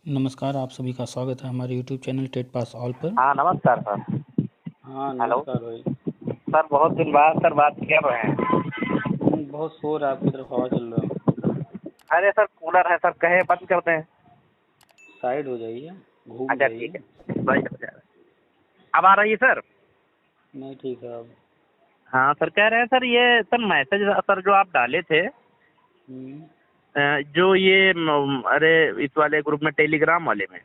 नमस्कार, आप सभी का स्वागत है हमारे YouTube channel TET pass all पर। हाँ नमस्कार सर। हाँ, हेलो नमस्कार भाई। सर, बहुत दिन बाद सर बात कर रहे हैं। बहुत शोर है, आपकी तरफ हवा चल रहा है। अरे सर कूलर है सर, कहे बंद कर दें। साइड हो जाइए, घूम अच्छा ठीक जाइए। है, सही है। अब आ रही है सर? नहीं, ठीक है अब। हाँ सर, कह रहे हैं सर, ये सर मैसेज सर जो आप डाले थे, हम्म, जो ये अरे इस वाले ग्रुप में, टेलीग्राम वाले में,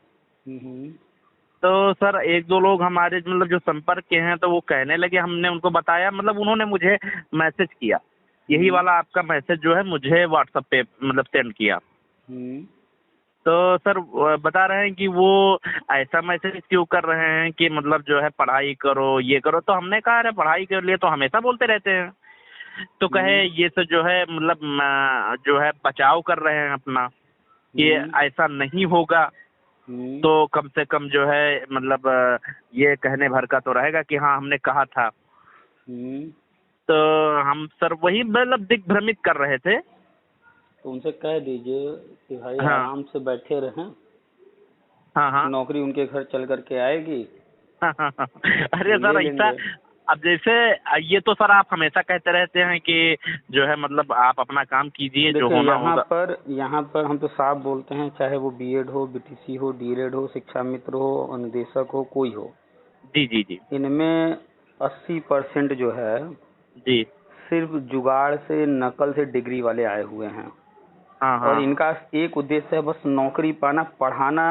हम्म, तो सर एक दो लोग हमारे मतलब जो संपर्क के हैं, तो वो कहने लगे, हमने उनको बताया, मतलब उन्होंने मुझे मैसेज किया, यही हम्म, वाला आपका मैसेज जो है मुझे व्हाट्सएप पे मतलब सेंड किया। हम्म, तो सर बता रहे हैं कि वो ऐसा मैसेज क्यों कर रहे हैं कि मतलब जो है पढ़ाई करो, ये करो। तो हमने कहा अरे पढ़ाई के लिए तो हमेशा बोलते रहते हैं। तो कहे हम्म, ये तो जो है मतलब जो है बचाव कर रहे हैं अपना, कि हम्म, ऐसा नहीं होगा। हम्म, तो कम से कम जो है मतलब ये कहने भर का तो रहेगा कि हाँ हमने कहा था। हम्म। तो हम सर वही मतलब दिग्भ्रमित कर रहे थे। तो उनसे कह दीजिए कि भाई हाँ आराम से बैठे रहें, हाँ हाँ। नौकरी उनके घर चल करके आएगी, अरे वो ले सर ऐसा, लेंगे। अब जैसे ये तो सर आप हमेशा कहते रहते हैं कि जो है मतलब आप अपना काम कीजिए, जो देखिए, होना होगा। यहाँ पर हम तो साफ बोलते हैं, चाहे वो बीएड हो, बीटीसी हो, डीएलएड हो, शिक्षा मित्र हो, अनुदेशक हो, कोई हो, जी जी जी इनमें 80% जो है जी। सिर्फ जुगाड़ से, नकल से डिग्री वाले आए हुए हैं। हाँ और हाँ इनका एक उद्देश्य है बस नौकरी पाना, पढ़ाना,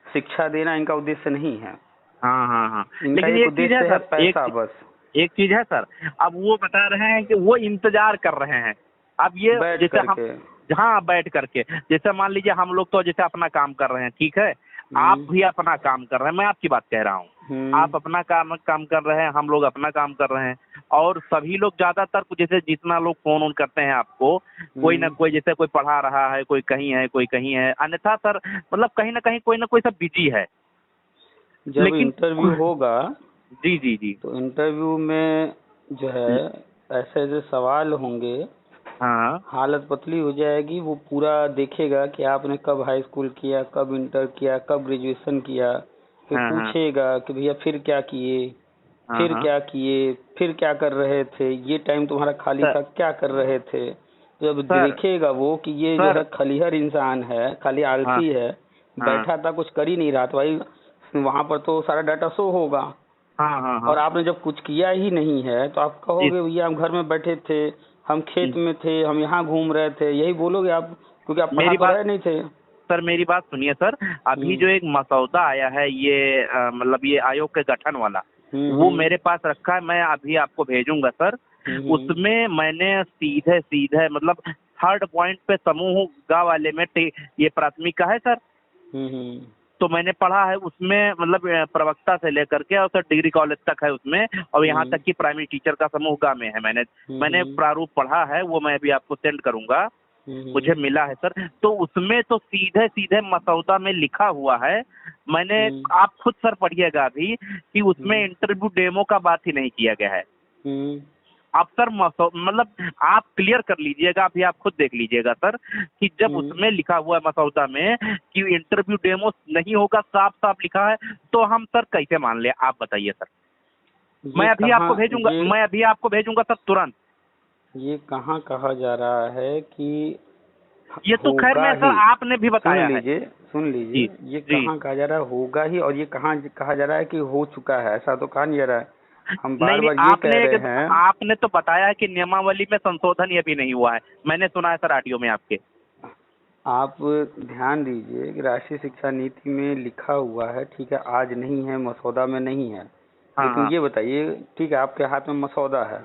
शिक्षा देना इनका उद्देश्य नहीं है। हाँ हाँ हाँ। इनका लेकिन एक एक चीज है उद्देश्य है सर, पैसा बस। एक चीज है सर। अब वो बता रहे हैं कि वो इंतजार कर रहे हैं। अब ये बैठ जैसे हम, करके। जहाँ बैठ करके, जैसे मान लीजिए हम लोग तो जैसे अपना काम कर रहे हैं, ठीक है, आप हम्म, भी अपना काम कर रहे हैं, मैं आपकी बात कह रहा हूँ। हम्म, आप अपना काम काम कर रहे हैं, हम लोग अपना काम कर रहे हैं। और सभी लोग ज्यादातर जैसे जितना लोग फोन ऑन करते हैं आपको, कोई ना हम्म। कोई, जैसे कोई पढ़ा रहा है, कोई कहीं है, कोई कहीं है, अन्यथा सर मतलब कहीं ना कोई सब बिजी है। जब लेकिन इंटरव्यू होगा जी जी जी। तो इंटरव्यू में जो है ऐसे ऐसे सवाल होंगे, हाँ हालत पतली हो जाएगी। वो पूरा देखेगा कि आपने कब हाई स्कूल किया, कब इंटर किया, कब ग्रेजुएशन किया। फिर हाँ हाँ पूछेगा कि भैया फिर क्या किए, हाँ फिर हाँ क्या किए, फिर क्या कर रहे थे, ये टाइम तुम्हारा खाली सर था, क्या कर रहे थे। तो जब सर देखेगा वो कि ये जो सर है खलिहर इंसान है, खाली हाँ आलसी है, हाँ बैठा था कुछ कर ही नहीं रहा, तो भाई वहां पर तो सारा डाटा शो होगा। हाँ हाँ हाँ। और आपने जब कुछ किया ही नहीं है तो आप जी कहोगे भैया हम घर में बैठे थे, हम खेत में थे, हम यहाँ घूम रहे थे, यही बोलोगे आप, क्योंकि आप पढ़ा मेरी तो बात, रहे नहीं थे। सर मेरी बात सुनिए सर। अभी हम्म, जो एक मसौदा आया है ये मतलब ये आयोग के गठन वाला, हम्म, वो मेरे पास रखा है, मैं अभी आपको भेजूंगा सर। हम्म, उसमें मैंने सीधे सीधे मतलब थर्ड पॉइंट पे समूह ग वाले में ये प्राथमिक का है सर। हम्म, हम्म, तो मैंने पढ़ा है उसमें, मतलब प्रवक्ता से लेकर के और सर डिग्री कॉलेज तक है उसमें, और यहाँ हम्म, तक कि प्राइमरी टीचर का समूह गा में है। मैंने मैंने हम्म, प्रारूप पढ़ा है, वो मैं अभी आपको सेंड करूंगा, मुझे हम्म, मिला है सर। तो उसमें तो सीधे सीधे मसौदा में लिखा हुआ है, मैंने, हम्म, आप खुद सर पढ़िएगा अभी, कि उसमें हम्म, इंटरव्यू डेमो का बात ही नहीं किया गया है। हम्म, अब सर मतलब आप क्लियर कर लीजिएगा, अभी आप खुद देख लीजिएगा सर, कि जब हम्म। उसमें लिखा हुआ है मसौदा में कि इंटरव्यू डेमो नहीं होगा, साफ साफ लिखा है, तो हम सर कैसे मान ले, आप बताइए सर। ये कहाँ मैं अभी आपको भेजूंगा सर तुरंत। ये कहाँ कहा जा रहा है कि ये तो खैर होगा में सर ही। आपने भी सुन बताया है। लीजिए, सुन जी लीजिए, ये जी। कहाँ कहा जा रहा है होगा ही, और ये कहाँ कहा जा रहा है कि हो चुका है, ऐसा तो कहा नहीं जा रहा है। हम नहीं बार नहीं, बार ये कह रहे हैं। आपने तो बताया है कि नियमावली में संशोधन ये भी नहीं हुआ है, मैंने सुना है सर आरटीओ में आपके। आप ध्यान दीजिए कि राष्ट्रीय शिक्षा नीति में लिखा हुआ है, ठीक है, आज नहीं है, मसौदा में नहीं है। हाँ लेकिन हाँ ये बताइए, ठीक है, आपके हाथ में मसौदा है,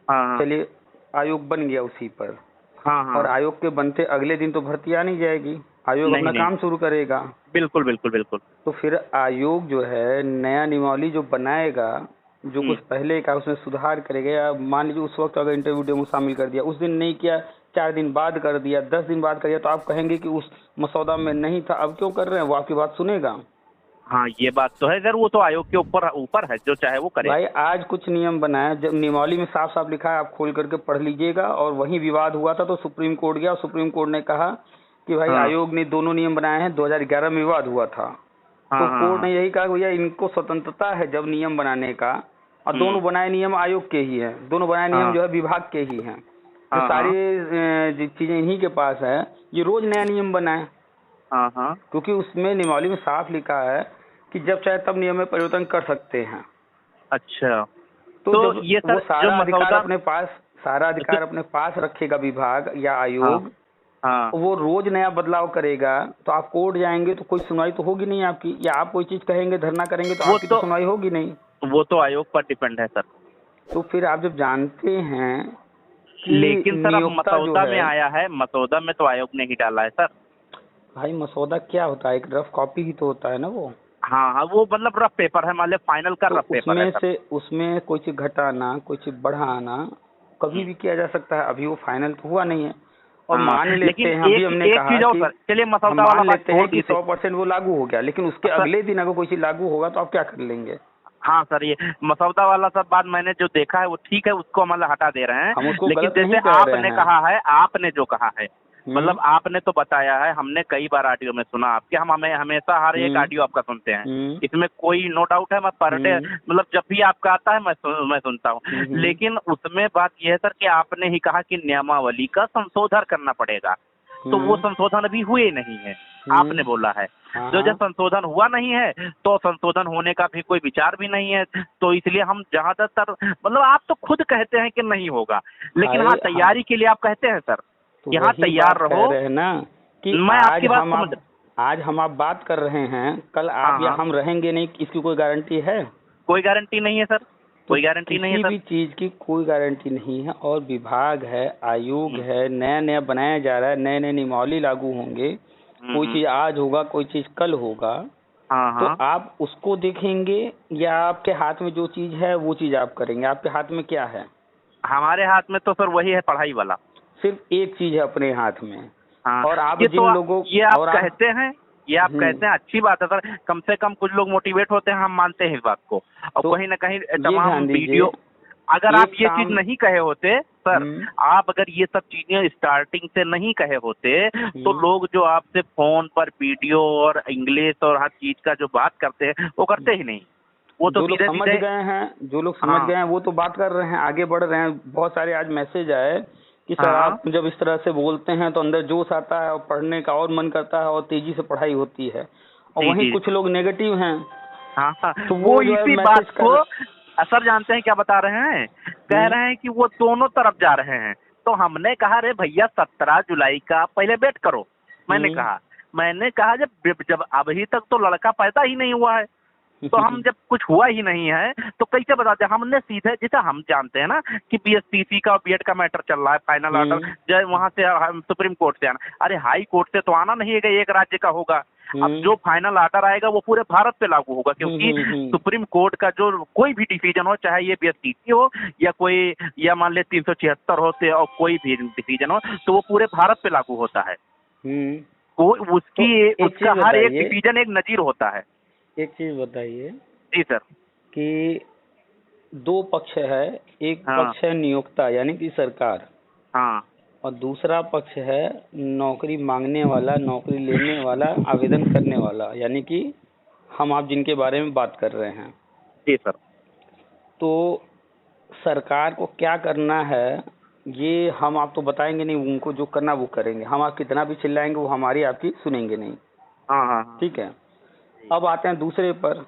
हाँ हाँ चलिए, आयोग बन गया उसी पर, हाँ और हाँ। आयोग के बनते अगले दिन तो भर्ती आ नहीं जाएगी, आयोग नहीं अपना नहीं, काम शुरू करेगा। बिल्कुल बिल्कुल बिल्कुल। तो फिर आयोग जो है नया नियमावली जो बनाएगा, जो हम्म। कुछ पहले का उसमें सुधार करेगा, या मान लीजिए उस वक्त अगर इंटरव्यू डेमो शामिल कर दिया, उस दिन नहीं किया, 4 दिन बाद कर दिया, 10 दिन बाद कर दिया, तो आप कहेंगे कि उस मसौदा में नहीं था, अब क्यों कर रहे हैं, वो आपकी बात सुनेगा। हाँ ये बात तो है सर, वो तो आयोग के ऊपर ऊपर है, जो चाहे वो करे। भाई आज कुछ नियम बनाया, जब नियमावली में साफ साफ लिखा है, आप खोल करके पढ़ लीजिएगा, और वही विवाद हुआ था तो सुप्रीम कोर्ट गया, और सुप्रीम कोर्ट ने कहा कि भाई हाँ। आयोग ने दोनों नियम बनाए हैं, 2011 में विवाद हुआ था, तो हाँ, कोर्ट हाँ, ने यही कहा कि भैया इनको स्वतंत्रता है जब नियम बनाने का, और दोनों बनाए नियम आयोग के ही हैं, दोनों बनाए नियम हाँ, जो है विभाग के ही हैं, तो हाँ, सारी चीजें इन्हीं के पास है, ये रोज नया नियम बनाए, हाँ, हाँ, क्योंकि उसमें नियमावली में साफ लिखा है कि जब चाहे तब नियम में परिवर्तन कर सकते हैं। अच्छा। तो तो जब ये वो सर जो मसौदा, सारा अधिकार अपने पास रखेगा विभाग या हाँ, आयोग, हाँ, वो रोज नया बदलाव करेगा, तो आप कोर्ट जाएंगे तो कोई सुनवाई तो होगी नहीं आपकी, या आप कोई चीज कहेंगे धरना करेंगे तो वो आपकी तो तो सुनवाई होगी नहीं। वो तो आयोग पर डिपेंड है सर। तो फिर आप जब जानते हैं कि लेकिन सर अब नियोक्ता जो मसौदा में है, आया है, मसौदा में तो आयोग ने ही डाला है सर। भाई मसौदा क्या होता है, एक रफ कॉपी ही तो होता है ना वो। हाँ, हाँ, वो मतलब रफ पेपर है, मान लो फाइनल का तो रफ पेपर है सर। उसमें कोई चीज घटाना, कोई चीज बढ़ाना कभी भी किया जा सकता है, अभी वो फाइनल तो हुआ नहीं है। और हाँ, मान लेकिन लेते हैं, अभी हमने एक कहा चीज और कि सर, चलिए हम मसौदा वाला मान बात लेते छोड़ हैं कि दीजिए 100% वो लागू हो गया, लेकिन उसके सर। अगले दिन अगर कोई चीज लागू होगा तो आप क्या कर लेंगे? हाँ सर, ये मसौदा वाला सब बात मैंने जो देखा है वो ठीक है, उसको मतलब हटा दे रहे हम हैं। उसको लेकिन गलत नहीं जैसे कह रहे आपने हैं। कहा है, आपने जो कहा है, हम्म, मतलब आपने तो बताया है, हमने कई बार ऑडियो में सुना आपके, हम हमें हमेशा हर एक हम्म, ऑडियो आपका सुनते हैं, हम्म, इसमें कोई नो डाउट है। मैं पर डे हम्म, मतलब जब भी आपका आता है मैं सुनता हूँ। हम्म, लेकिन उसमें बात यह है सर कि आपने ही कहा कि नियमावली का संशोधन करना पड़ेगा, तो वो हम्म, संशोधन अभी हुए नहीं है, हम्म, आपने बोला है। हाँ जो जब हाँ, संशोधन हुआ नहीं है तो संशोधन होने का भी कोई विचार भी नहीं है, तो इसलिए हम ज्यादातर मतलब आप तो खुद कहते हैं कि नहीं होगा, लेकिन भाई हाँ हम तैयारी के लिए आप कहते हैं सर तो कि हाँ वही तैयार बात कह रहो। रहे हैं ना कि मैं आपकी बात समझ। आज हम आप बात कर रहे हैं, कल हाँ, आप या हाँ, हम रहेंगे नहीं, इसकी कोई गारंटी है? कोई गारंटी नहीं है सर, तो कोई गारंटी नहीं है किसी सर। भी चीज की कोई गारंटी नहीं है, और विभाग है, आयोग हम्म, है, नया नया बनाया जा रहा है, नए नए नियमावली लागू होंगे, कोई हम्म, चीज आज होगा, कोई चीज कल होगा, हाँ, तो हाँ, आप उसको देखेंगे या आपके हाथ में जो चीज है वो चीज आप करेंगे? आपके हाथ में क्या है? हमारे हाथ में तो सर वही है, पढ़ाई वाला। सिर्फ एक चीज है अपने हाथ में। हाँ, और आप ये तो जिन लोगों ये आप और कहते हैं, ये आप हम्म, कहते हैं, अच्छी बात है सर, कम से कम कुछ लोग मोटिवेट होते हैं, हम मानते हैं इस बात को। और तो कहीं ना कहीं ये तमाम ध्यान दीजिए, वीडियो, अगर आप एक ये चीज काम नहीं कहे होते सर, हम्म, आप अगर ये सब चीजें स्टार्टिंग से नहीं कहे होते तो हम्म, लोग जो आपसे फोन पर वीडियो और इंग्लिश और हर चीज का जो बात करते हैं वो करते ही नहीं, वो तो जो लोग सीधे समझ सीधे। गए हैं, जो लोग समझ हाँ, गए हैं वो तो बात कर रहे हैं, आगे बढ़ रहे हैं। बहुत सारे आज मैसेज आए कि सर हाँ, आप जब इस तरह से बोलते हैं तो अंदर जोश आता है और पढ़ने का और मन करता है और तेजी से पढ़ाई होती है। और जी वहीं जी, कुछ लोग नेगेटिव हैं, हाँ, हाँ, तो वो वो जो है इसी बात मैसेज को कर असर जानते हैं क्या बता रहे हैं, कह हम्म, रहे हैं कि वो दोनों तरफ जा रहे हैं। तो हमने कहा रे भैया 17 जुलाई का पहले वेट करो। हम्म, मैंने कहा जब जब अभी तक तो लड़का पैदा ही नहीं हुआ है, तो हम जब कुछ हुआ ही नहीं है तो कैसे बताते हैं? हमने सीधे, जैसे हम जानते हैं ना कि बीएसपीसी का और बीएड का मैटर चल रहा है, फाइनल ऑर्डर जो वहां से सुप्रीम कोर्ट से आना, अरे हाई कोर्ट से तो आना नहीं है कि एक राज्य का होगा। अब जो फाइनल ऑर्डर आएगा वो पूरे भारत पे लागू होगा, क्योंकि सुप्रीम कोर्ट का जो कोई भी डिसीजन हो, चाहे ये बीएसपीसी हो या कोई, या मान ले 376 हो से और कोई भी डिसीजन हो, तो वो पूरे भारत पे लागू होता है। हम्म। वो तो उसकी एक उसका चीज हर एक बताइए, डिसीजन एक नजीर होता है। एक चीज बताइए जी सर। कि दो पक्ष है, एक हाँ, पक्ष है नियोक्ता यानी कि सरकार, हाँ, और दूसरा पक्ष है नौकरी मांगने वाला, नौकरी लेने वाला, आवेदन करने वाला, यानी कि हम आप जिनके बारे में बात कर रहे हैं। जी सर। तो सरकार को क्या करना है ये हम आप तो बताएंगे नहीं, उनको जो करना वो करेंगे, हम आप कितना भी चिल्लाएंगे वो हमारी आपकी सुनेंगे नहीं। हाँ, हाँ, हाँ, ठीक है, अब आते हैं दूसरे पर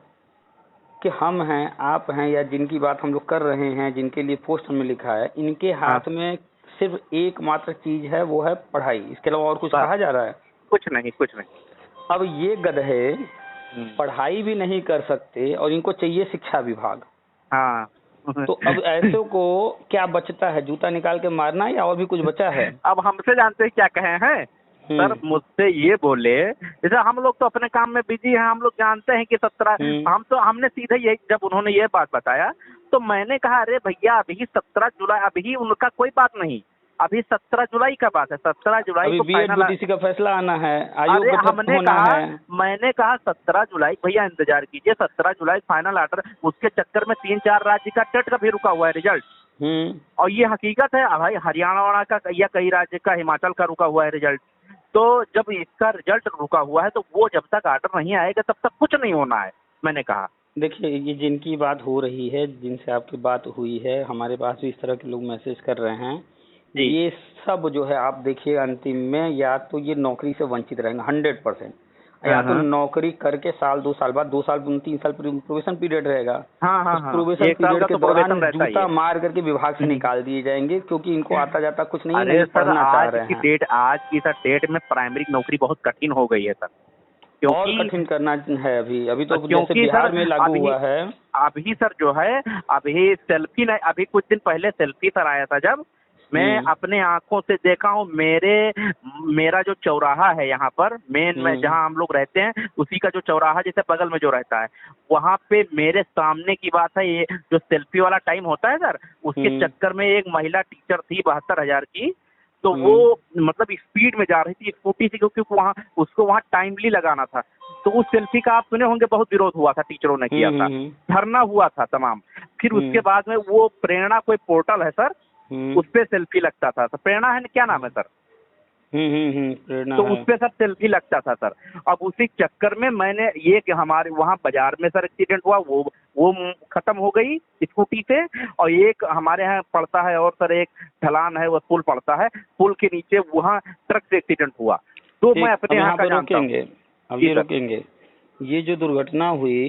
कि हम हैं, आप हैं, या जिनकी बात हम लोग कर रहे हैं, जिनके लिए पोस्ट हमने लिखा है, इनके हाँ, हाथ में सिर्फ एकमात्र चीज है, वो है पढ़ाई। इसके अलावा और कुछ बस कहा जा रहा है? कुछ नहीं, कुछ नहीं। अब ये गधे हम्म, पढ़ाई भी नहीं कर सकते और इनको चाहिए शिक्षा विभाग। हाँ। तो अब ऐसे को क्या बचता है, जूता निकाल के मारना या और भी कुछ बचा है? अब हमसे जानते हैं क्या कहे हैं सर, मुझसे ये बोले, जैसे हम लोग तो अपने काम में बिजी हैं, हम लोग जानते हैं कि 17, हमने सीधे ये, जब उन्होंने ये बात बताया तो मैंने कहा अरे भैया अभी 17 जुलाई, अभी उनका कोई बात नहीं, अभी 17 जुलाई का बात है, 17 जुलाई अभी को फाइनल। बीएड का फैसला आना है, आयोग अरे गठित होना है। मैंने कहा 17 जुलाई भैया इंतजार कीजिए, 17 जुलाई फाइनल ऑर्डर, उसके चक्कर में 3-4 राज्य का टेट का भी रुका हुआ है रिजल्ट। और ये हकीकत है भाई, हरियाणा का या कई राज्य का, हिमाचल का रुका हुआ है रिजल्ट। तो जब इसका रिजल्ट रुका हुआ है तो वो जब तक ऑर्डर नहीं आएगा तब तक कुछ नहीं होना है, मैंने कहा। देखिए, ये जिनकी बात हो रही है, जिनसे आपकी बात हुई है, हमारे पास भी इस तरह के लोग मैसेज कर रहे हैं, जी। ये सब जो है आप देखिए अंतिम में या तो ये नौकरी से वंचित रहेंगे 100%, या तो नौकरी करके साल 2 साल बाद 2 साल 3 साल प्रोबेशन पीरियड रहेगा। हाँ हाँ उस हाँ, प्रोबेशन 1 साल पीरियड का के तो दौरान प्रोबेशन रहता ही जूता है। मार करके विभाग से निकाल दिए जाएंगे, क्योंकि इनको आता जाता कुछ नहीं है, अरे नहीं सर, पढ़ना चाह आज रहे की हैं। डेट, आज की सर डेट में प्राइमरी नौकरी बहुत कठिन हो गई है सर, और क्योंकि कठिन करना है अभी तो जैसे क्योंकि बिहार सर में लागू हुआ है। अभी सर जो है, अभी सेल्फी नहीं, अभी कुछ दिन पहले सेल्फी सर आया था, जब मैं अपने आंखों से देखा हूँ, मेरा जो चौराहा है यहाँ पर मेन में जहाँ हम लोग रहते हैं, उसी का जो चौराहा जैसे बगल में जो रहता है, वहाँ पे मेरे सामने की बात है, ये जो सेल्फी वाला टाइम होता है सर, उसके चक्कर में एक महिला टीचर थी 72,000 की, तो वो मतलब स्पीड में जा रही थी स्कूटी से, क्योंकि वहाँ उसको वहाँ टाइमली लगाना था। तो उस सेल्फी का आप सुने होंगे, बहुत विरोध हुआ था, टीचरों ने किया था, धरना हुआ था तमाम। फिर उसके बाद में वो प्रेरणा कोई पोर्टल है सर, उस पे सेल्फी लगता था। तो प्रेरणा है, क्या नाम है सर? प्रेरणा तो है। उस पे सर सेल्फी लगता था सर। अब उसी चक्कर में मैंने ये कि हमारे वहाँ बाजार में सर एक्सीडेंट हुआ, वो खत्म हो गई स्कूटी से, और एक हमारे यहाँ पड़ता है और सर एक ढलान है, वो पुल पड़ता है, पुल के नीचे वहाँ ट्रक से एक्सीडेंट हुआ। तो मैं अपने यहाँ का जानता हूँ। अब ये रोकेंगे, ये जो दुर्घटना हुई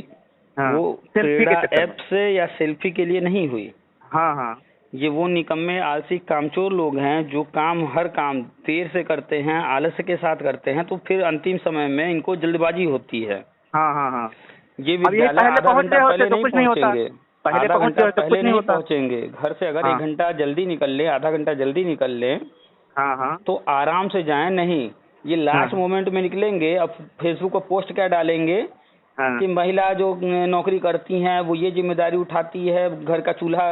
वो सेल्फी प्रेरणा के ऐप से या सेल्फी के लिए नहीं हुई। हाँ हाँ, ये वो निकम्मे आलसी कामचोर लोग हैं जो हर काम देर से करते हैं, आलस्य के साथ करते हैं, तो फिर अंतिम समय में इनको जल्दबाजी होती है। हाँ हाँ हाँ, ये विद्यालय आधा घंटा पहले नहीं पहुंचेंगे, आधा घंटा पहले नहीं पहुंचेंगे घर से। अगर 1 घंटा जल्दी निकल ले, आधा घंटा जल्दी निकल ले, हाँ हाँ, तो आराम से जाएं। नहीं, ये लास्ट मोमेंट में निकलेंगे। अब फेसबुक पर पोस्ट क्या डालेंगे कि महिला जो नौकरी करती हैं वो ये जिम्मेदारी उठाती है, घर का चूल्हा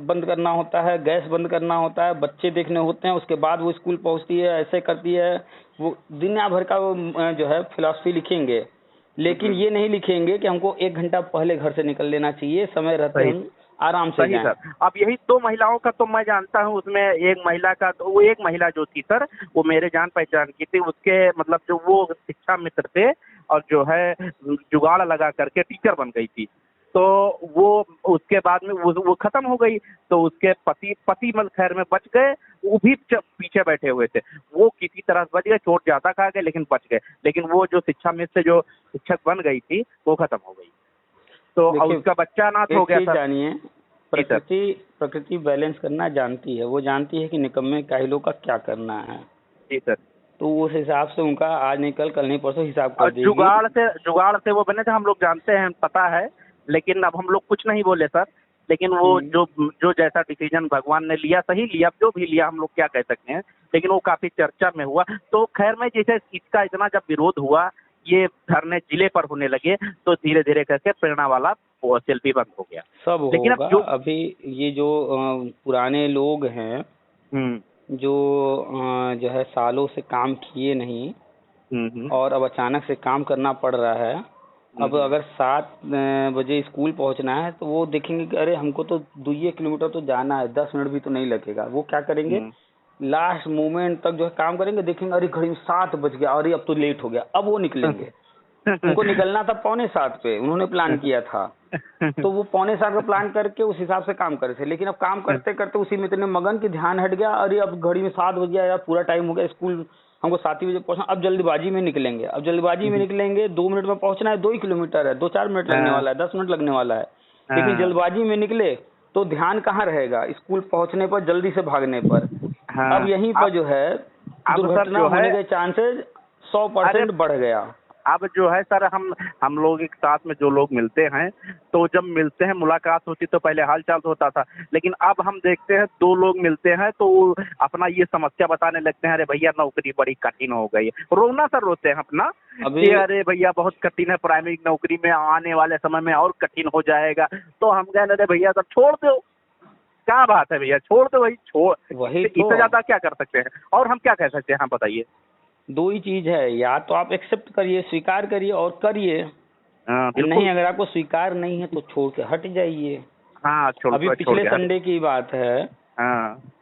बंद करना होता है, गैस बंद करना होता है, बच्चे देखने होते हैं, उसके बाद वो स्कूल पहुंचती है, ऐसे करती है। वो दुनिया भर का वो जो है फिलॉसफी लिखेंगे, लेकिन ये नहीं लिखेंगे कि हमको 1 घंटा पहले घर से निकल लेना चाहिए, समय रहते हम आराम से जाएं। सर, अब यही 2 महिलाओं का तो मैं जानता हूँ, उसमें एक महिला का, तो वो एक महिला जो थी सर, वो मेरे जान पहचान की थी। उसके मतलब जो वो शिक्षा मित्र थे, और जो है जुगाड़ लगा करके टीचर बन गई थी। तो वो उसके बाद में वो खत्म हो गई। तो उसके पति मतलब खैर में बच गए, वो भी पीछे बैठे हुए थे, वो किसी तरह बच गए, चोट ज्यादा खा गए लेकिन बच गए। लेकिन वो जो शिक्षा मित्र जो शिक्षक बन गई थी वो खत्म हो गई। तो उसका बच्चा अनाथ हो गया। जानिए, प्रकृति बैलेंस करना जानती है, वो जानती है कि निकम्मे काहिलों का क्या करना है। जी सर। तो उस हिसाब से उनका आज नहीं कल, कल नहीं परसों हिसाब कर देगी। जुगाड़ से वो बने थे, हम लोग जानते हैं, पता है, लेकिन अब हम लोग कुछ नहीं बोले सर। लेकिन वो जो जैसा डिसीजन भगवान ने लिया, सही लिया, जो भी लिया, हम लोग क्या कह सकते हैं, लेकिन वो काफी चर्चा में हुआ। तो खैर में जैसे इसका इतना जब विरोध हुआ, ये धरने जिले पर होने लगे, तो धीरे धीरे करके प्रेरणा वाला वो सेल्फी बंद हो गया। सब लेकिन होगा। अब अभी ये जो पुराने लोग हैं जो है सालों से काम किए नहीं और अब अचानक से काम करना पड़ रहा है। अब अगर 7 बजे स्कूल पहुंचना है तो वो देखेंगे कि अरे हमको तो 2 किलोमीटर तो जाना है, 10 मिनट भी तो नहीं लगेगा। वो क्या करेंगे, लास्ट मोमेंट तक जो है काम करेंगे, देखेंगे अरे घड़ी में 7 बज गया, अरे अब तो लेट हो गया, अब वो निकलेंगे। उनको निकलना था 6:45 पे, उन्होंने प्लान किया था, तो वो 6:45 का प्लान करके उस हिसाब से काम करे थे। लेकिन अब काम करते करते उसी में इतने मगन कि ध्यान हट गया, अरे अब घड़ी में 7 बज गया यार, पूरा टाइम हो गया, स्कूल हमको 7 ही बजे पहुंचना, अब जल्दबाजी में निकलेंगे। अब जल्दबाजी में निकलेंगे, 2 मिनट में पहुंचना है, 2 ही किलोमीटर है, 2-4 मिनट लगने वाला है, 10 मिनट लगने वाला है। लेकिन जल्दबाजी में निकले तो ध्यान कहाँ रहेगा, स्कूल पहुंचने पर, जल्दी से भागने पर। अब यहीं पर जो है दुर्घटना होने के चांसेस 100% बढ़ गया। अब जो है सर, हम लोग एक साथ में जो लोग मिलते हैं, तो जब मिलते हैं, मुलाकात होती तो पहले हाल चाल होता था, लेकिन अब हम देखते हैं 2 लोग मिलते हैं तो अपना ये समस्या बताने लगते हैं, अरे भैया नौकरी बड़ी कठिन हो गई। रोना सर रोते हैं अपना, कि अरे भैया बहुत कठिन है, प्राइमरी नौकरी में आने वाले समय में और कठिन हो जाएगा। तो हम कह रहे भैया सर छोड़ दो, क्या बात है भैया, छोड़ दो, वही इससे ज्यादा क्या कर सकते हैं, और हम क्या कह सकते हैं, हाँ बताइए। 2 ही चीज है, या तो आप एक्सेप्ट करिए, स्वीकार करिए और करिए, नहीं अगर आपको स्वीकार नहीं है तो छोड़ के हट जाइए। अभी पिछले संडे की बात है,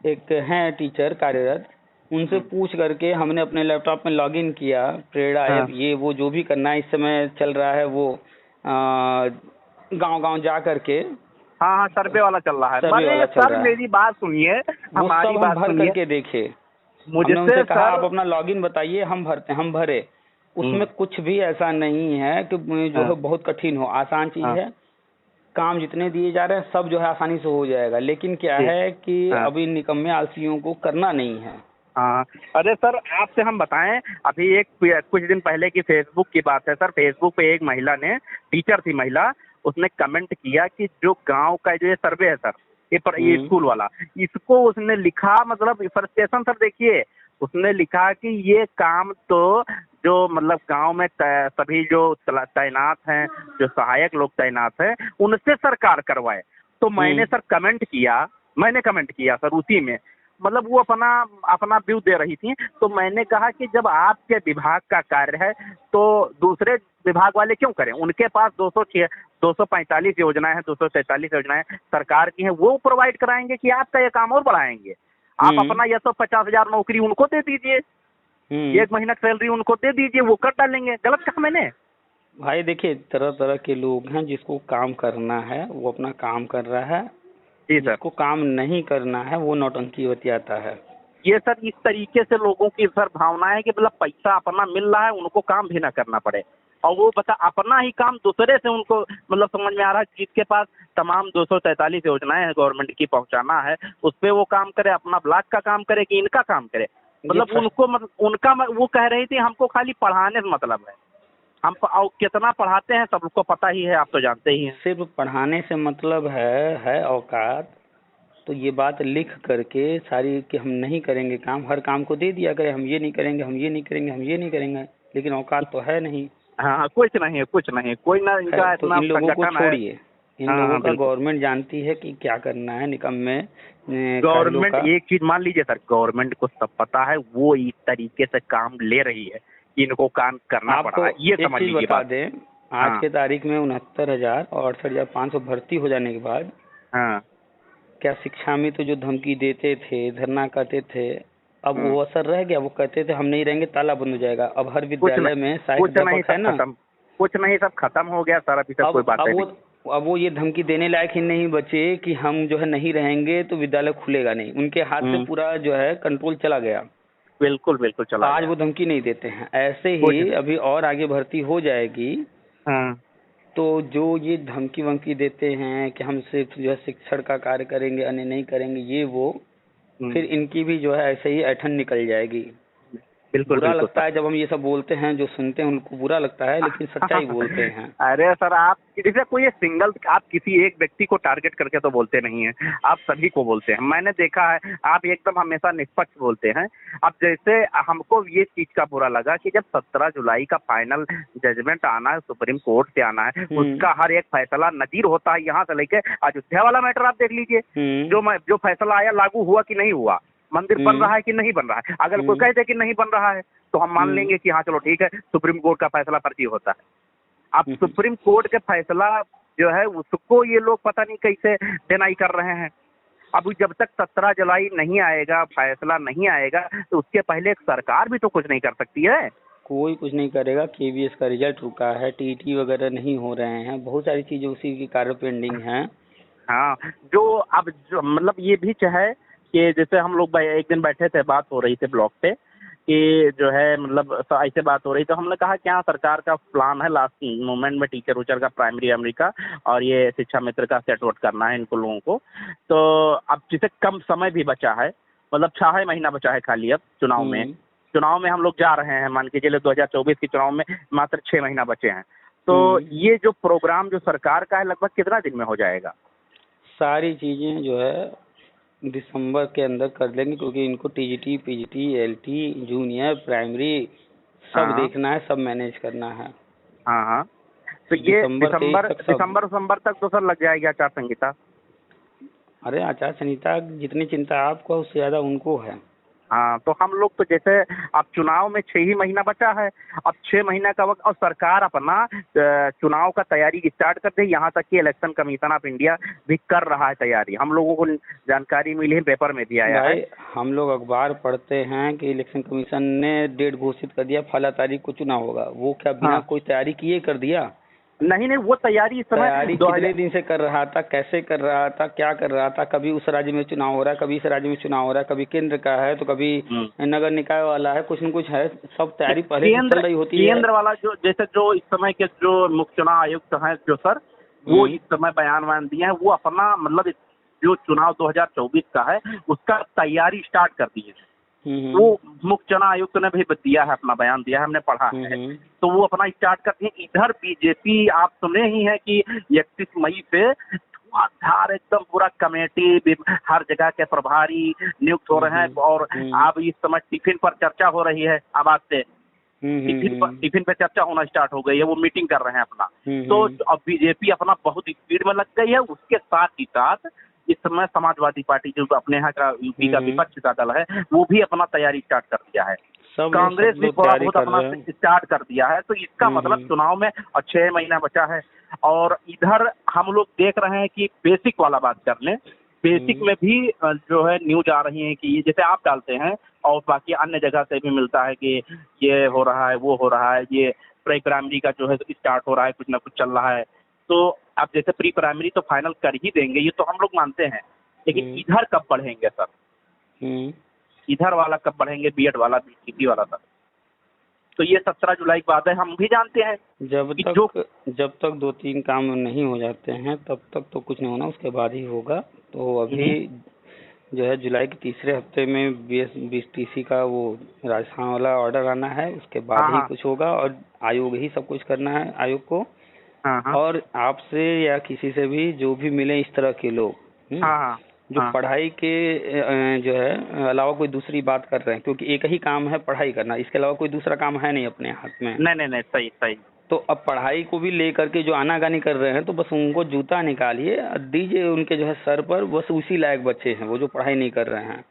एक है टीचर कार्यरत, उनसे पूछ करके हमने अपने लैपटॉप में लॉगिन किया, प्रेरणा हाँ। ऐप, ये वो जो भी करना है इस समय चल रहा है, वो गांव-गांव जा करके हाँ हाँ, सर्वे वाला चल रहा है। सर्वे वाला चल सर रहा है, मेरी बात सुनिए, वो हमारी सब हम बात भर सुनिए। करके देखे। हमने मुझसे उनसे कहा सर आप अपना लॉगिन बताइए, हम भरते, हम भरे। उसमें कुछ भी ऐसा नहीं है कि जो है बहुत कठिन हो, आसान चीज हाँ, है। काम जितने दिए जा रहे हैं सब जो है आसानी से हो जाएगा, लेकिन क्या जी, है कि हाँ, अभी निकम्मे आलसियों को करना नहीं है। हाँ। अरे सर आपसे हम बताएं, अभी एक कुछ दिन पहले की फेसबुक की बात है सर। फेसबुक पे एक महिला ने, टीचर थी महिला, उसने कमेंट किया कि जो गांव का जो ये सर्वे है सर, ये स्कूल वाला, इसको उसने लिखा, मतलब फ्रस्ट्रेशन सर देखिए, उसने लिखा कि ये काम तो जो मतलब गांव में सभी जो तैनात हैं, जो सहायक लोग तैनात हैं, उनसे सरकार करवाए। तो मैंने सर मैंने कमेंट किया सर उसी में, मतलब वो अपना अपना व्यू दे रही थी। तो मैंने कहा कि जब आपके विभाग का कार्य है तो दूसरे विभाग वाले क्यों करें? उनके पास 245 योजनाएं हैं, 243 योजनाएं सरकार की हैं, वो प्रोवाइड कराएंगे कि आपका ये काम और बढ़ाएंगे? आप अपना या तो 50,000 नौकरी उनको दे दीजिए, 1 महीना सैलरी उनको दे दीजिए, वो कर डालेंगे। गलत कहा मैंने? भाई देखिए, तरह तरह के लोग हैं, जिसको काम करना है वो अपना काम कर रहा है, जी सर। जिसको काम नहीं करना है वो नौटंकी बतियाता है। ये सर इस तरीके से लोगों की सर भावना है कि मतलब पैसा अपना मिल रहा है, उनको काम भी ना करना पड़े, और वो बता अपना ही काम दूसरे से उनको मतलब समझ में आ रहा है, जिसके पास तमाम 243 योजनाएं हैं गवर्नमेंट की पहुंचाना है, उस पे वो काम करे, अपना ब्लॉक का काम करे कि इनका काम करे। मतलब उनको वो कह रही थी हमको खाली पढ़ाने से मतलब है। हम और कितना पढ़ाते हैं सबको पता ही है, आप तो जानते ही हैं। सिर्फ पढ़ाने से मतलब है औकात, तो ये बात लिख करके सारी कि हम नहीं करेंगे काम, हर काम को दे दिया करे, हम ये नहीं करेंगे, हम ये नहीं करेंगे, हम ये नहीं करेंगे, लेकिन औकात तो है नहीं। हाँ, कुछ नहीं है, कुछ नहीं, कोई ना इनका तो इतना इन लोगों को संगठन है। छोड़िए, इन हाँ लोगों हाँ, का बिल्कुल। गवर्नमेंट जानती है कि क्या करना है, निकम्मे कायलों गवर्नमेंट का। एक चीज मान लीजिए सर, गवर्नमेंट को सब पता है, वो इस तरीके से काम ले रही है कि इनको काम करना पड़ आपको रहा है, ये एक समझ चीज लीजिए बता बात। दें, आज हाँ के तारीख में 69,000 और 68,500 भर्ती हो जाने के बाद हाँ। क्या शिक्षा में तो जो धमकी देते थे, धरना करते थे, अब वो असर रह गया? वो कहते थे हम नहीं रहेंगे ताला बंद हो जाएगा। अब हर विद्यालय में सहायक कुछ नहीं, अध्यापक है सब ना। खत्म, कुछ नहीं, सब खत्म हो गया सर, अभी तक कोई बात नहीं। अब वो ये धमकी देने लायक ही नहीं बचे कि हम जो है नहीं रहेंगे तो विद्यालय खुलेगा नहीं। उनके हाथ से पूरा जो है कंट्रोल चला गया। बिल्कुल बिल्कुल चला आज गया। वो धमकी नहीं देते हैं। ऐसे कुछ। ही अभी और आगे भर्ती हो जाएगी, हाँ। तो जो ये धमकी वमकी देते हैं कि हम सिर्फ जो है शिक्षण का कार्य करेंगे, अन्य नहीं करेंगे, ये वो, फिर इनकी भी जो है ऐसे ही ऐठन निकल जाएगी। बिल्कुल बुरा बिल्कुल लगता सर। है जब हम ये सब बोलते हैं, जो सुनते हैं उनको बुरा लगता है, लेकिन सच्चाई बोलते हैं। अरे सर, आप जैसे कोई सिंगल, आप किसी एक व्यक्ति को टारगेट करके तो बोलते नहीं हैं, आप सभी को बोलते हैं। मैंने देखा है आप एकदम हमेशा निष्पक्ष बोलते हैं। अब जैसे हमको ये चीज का बुरा लगा कि जब 17 जुलाई का फाइनल जजमेंट आना है, सुप्रीम कोर्ट से आना है, उसका हर एक फैसला नजीर होता है, यहाँ से लेके अयोध्या वाला मैटर आप देख लीजिए, जो फैसला आया लागू हुआ कि नहीं हुआ, मंदिर बन रहा है कि नहीं बन रहा है। अगर कोई कह दे कि नहीं बन रहा है तो हम मान लेंगे कि हाँ चलो ठीक है, सुप्रीम कोर्ट का फैसला फर्जी होता है। अब सुप्रीम कोर्ट के फैसला जो है उसको ये लोग पता नहीं कैसे डिनाई कर रहे हैं। अब जब तक 17 जुलाई नहीं आएगा, फैसला नहीं आएगा, तो उसके पहले एक सरकार भी तो कुछ नहीं कर सकती है। कोई कुछ नहीं करेगा। केवीएस का रिजल्ट रुका है, टीटी वगैरह नहीं हो रहे हैं, बहुत सारी चीजें उसी की कार्य पेंडिंग हैं। हाँ, जो मतलब ये भी चाहे कि जैसे हम लोग एक दिन बैठे थे, बात हो रही थी ब्लॉक पे कि जो है मतलब ऐसे बात हो रही, तो हमने कहा क्या सरकार का प्लान है लास्ट मोमेंट में टीचर उचर का, प्राइमरी अमेरिका और ये शिक्षा मित्र का सेट आउट करना है इनको लोगों को। तो अब जिसे कम समय भी बचा है, मतलब 6 महीना बचा है खाली अब चुनाव में हम लोग जा रहे हैं, मान के चलिए 2024 के चुनाव में मात्र 6 महीना बचे हैं। तो ये जो प्रोग्राम जो सरकार का है लगभग कितना दिन में हो जाएगा? सारी चीजें जो है दिसंबर के अंदर कर लेंगे, क्योंकि इनको TGT, PGT, LT, junior, primary सब देखना है, सब मैनेज करना है। हाँ हाँ। तो ये दिसंबर तक तो सर लग जाएगी आचार संहिता। अरे आचार संहिता जितनी चिंता आपको है उससे ज्यादा उनको है। हाँ, तो हम लोग तो जैसे अब चुनाव में 6 ही महीना बचा है, अब 6 महीना का वक्त, और सरकार अपना चुनाव का तैयारी स्टार्ट कर दी। यहाँ तक कि इलेक्शन कमीशन ऑफ इंडिया भी कर रहा है तैयारी, हम लोगों को जानकारी मिली है, पेपर में भी आया है। भाई हम लोग अखबार पढ़ते हैं कि इलेक्शन कमीशन ने डेट घोषित कर दिया, फला तारीख को चुनाव होगा। वो क्या बिना हाँ, कोई तैयारी किए कर दिया? नहीं वो तैयारी इस समय तैयारी कितने दिन से कर रहा था, कैसे कर रहा था, क्या कर रहा था? कभी उस राज्य में चुनाव हो रहा है, कभी इस राज्य में चुनाव हो रहा है, कभी केंद्र का है तो कभी नगर निकाय वाला है, कुछ न कुछ है। सब तैयारी पहले से चल रही होती है। केंद्र वाला जो जैसे जो इस समय के जो मुख्य चुनाव आयुक्त हैं जो सर, वो इस समय बयान दिए हैं, वो अपना मतलब जो चुनाव 2024 का है उसका तैयारी स्टार्ट कर दी है। वो मुख्य चुनाव आयुक्त ने भी दिया है, अपना बयान दिया है, हमने पढ़ा है। तो वो अपना स्टार्ट करते हैं। इधर बीजेपी आप सुने ही है कि 31 मई पे धुआंधार एकदम पूरा कमेटी, हर जगह के प्रभारी नियुक्त हो रहे हैं। और अब इस समय टिफिन पर चर्चा हो रही है, अब आज से टिफिन पे चर्चा होना स्टार्ट हो गई है, वो मीटिंग कर रहे हैं अपना। तो अब बीजेपी अपना बहुत स्पीड में लग गई है। उसके साथ ही साथ इस समय समाजवादी पार्टी जो अपने यहाँ का यूपी का विपक्ष का दल है, वो भी अपना तैयारी स्टार्ट कर दिया है। कांग्रेस भी थोड़ा बहुत अपना स्टार्ट कर दिया है। तो इसका मतलब चुनाव में 6 महीना बचा है। और इधर हम लोग देख रहे हैं कि बेसिक वाला बात कर लें, बेसिक में भी जो है न्यूज आ रही है कि ये जैसे आप डालते हैं और बाकी अन्य जगह से भी मिलता है कि ये हो रहा है, वो हो रहा है, ये प्री प्राइमरी का जो है स्टार्ट हो रहा है, कुछ ना कुछ चल रहा है। तो आप जैसे प्री प्राइमरी तो फाइनल कर ही देंगे, ये तो हम लोग मानते हैं, लेकिन इधर कब बढ़ेंगे सर? इधर वाला कब बढ़ेंगे, बीएड वाला, बीटीसी वाला सर? तो ये 17 जुलाई की बात है, हम भी जानते हैं। जब तक 2-3 काम नहीं हो जाते हैं तब तक तो कुछ नहीं होना, उसके बाद ही होगा। तो अभी जो है जुलाई के तीसरे हफ्ते में बीएसटीसी का वो राजस्थान वाला ऑर्डर आना है, उसके बाद ही कुछ होगा। और आयोग ही सब कुछ करना है, आयोग को। और आपसे या किसी से भी जो भी मिले इस तरह के लोग जो पढ़ाई के जो है अलावा कोई दूसरी बात कर रहे हैं, क्योंकि एक ही काम है पढ़ाई करना, इसके अलावा कोई दूसरा काम है नहीं अपने हाथ में। नहीं, सही। तो अब पढ़ाई को भी लेकर के जो आनाकानी कर रहे हैं, तो बस उनको जूता निकालिए दीजिए उनके जो है सर पर। बस उसी लायक बच्चे हैं वो जो पढ़ाई नहीं कर रहे हैं।